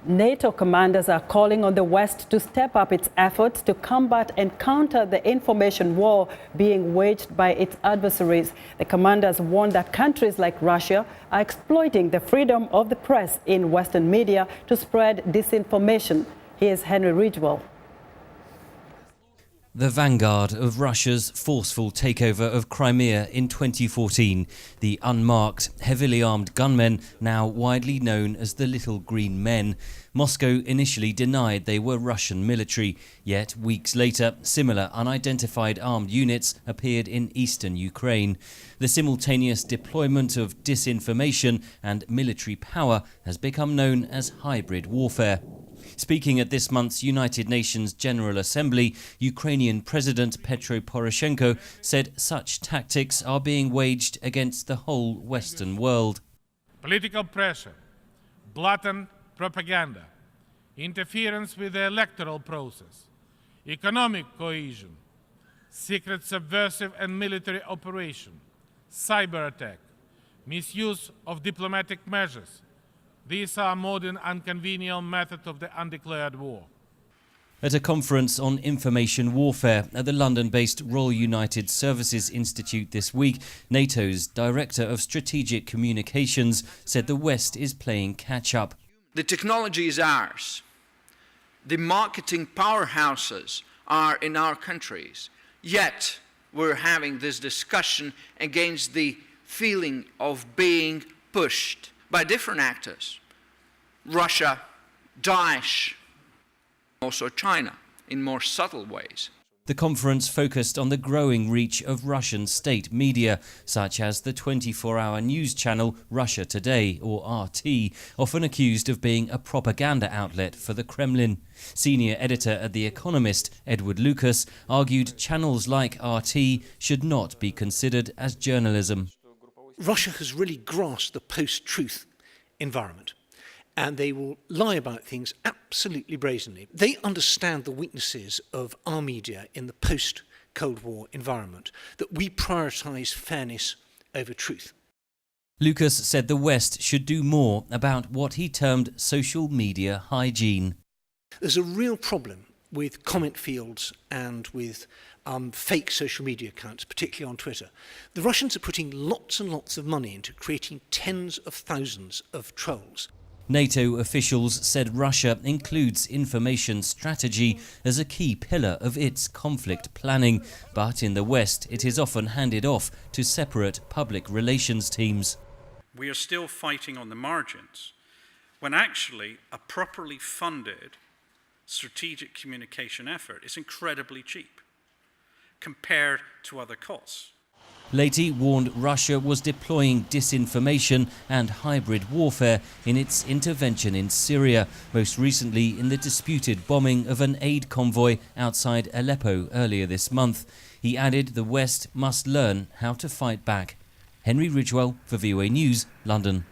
NATO commanders are calling on the West to step up its efforts to combat and counter the information war being waged by its adversaries. The commanders warn that countries like Russia are exploiting the freedom of the press in Western media to spread disinformation. Here's Henry Ridgwell. The vanguard of Russia's forceful takeover of Crimea in 2014, the unmarked, heavily armed gunmen, now widely known as the Little Green Men. Moscow initially denied they were Russian military, yet weeks later, similar unidentified armed units appeared in eastern Ukraine. The simultaneous deployment of disinformation and military power has become known as hybrid warfare. Speaking at this month's United Nations General Assembly, Ukrainian President Petro Poroshenko said such tactics are being waged against the whole Western world. Political pressure, blatant propaganda, interference with the electoral process, economic cohesion, secret subversive and military operation, cyber attack, misuse of diplomatic measures. These are modern and convenient methods of the undeclared war. At a conference on information warfare at the London-based Royal United Services Institute this week, NATO's Director of Strategic Communications said the West is playing catch-up. The technology is ours. The marketing powerhouses are in our countries. Yet we're having this discussion against the feeling of being pushed by different actors. Russia, Daesh, also China, in more subtle ways. The conference focused on the growing reach of Russian state media, such as the 24-hour news channel Russia Today, or RT, often accused of being a propaganda outlet for the Kremlin. Senior editor at The Economist, Edward Lucas, argued channels like RT should not be considered as journalism. Russia has really grasped the post-truth environment, and they will lie about things absolutely brazenly. They understand the weaknesses of our media in the post-Cold War environment, that we prioritise fairness over truth. Lucas said the West should do more about what he termed social media hygiene. There's a real problem with comment fields and with fake social media accounts, particularly on Twitter. The Russians are putting lots and lots of money into creating tens of thousands of trolls. NATO officials said Russia includes information strategy as a key pillar of its conflict planning, but in the West it is often handed off to separate public relations teams. We are still fighting on the margins, when actually a properly funded strategic communication effort is incredibly cheap compared to other costs. Leahy warned Russia was deploying disinformation and hybrid warfare in its intervention in Syria, most recently in the disputed bombing of an aid convoy outside Aleppo earlier this month. He added the West must learn how to fight back. Henry Ridgwell for VOA News, London.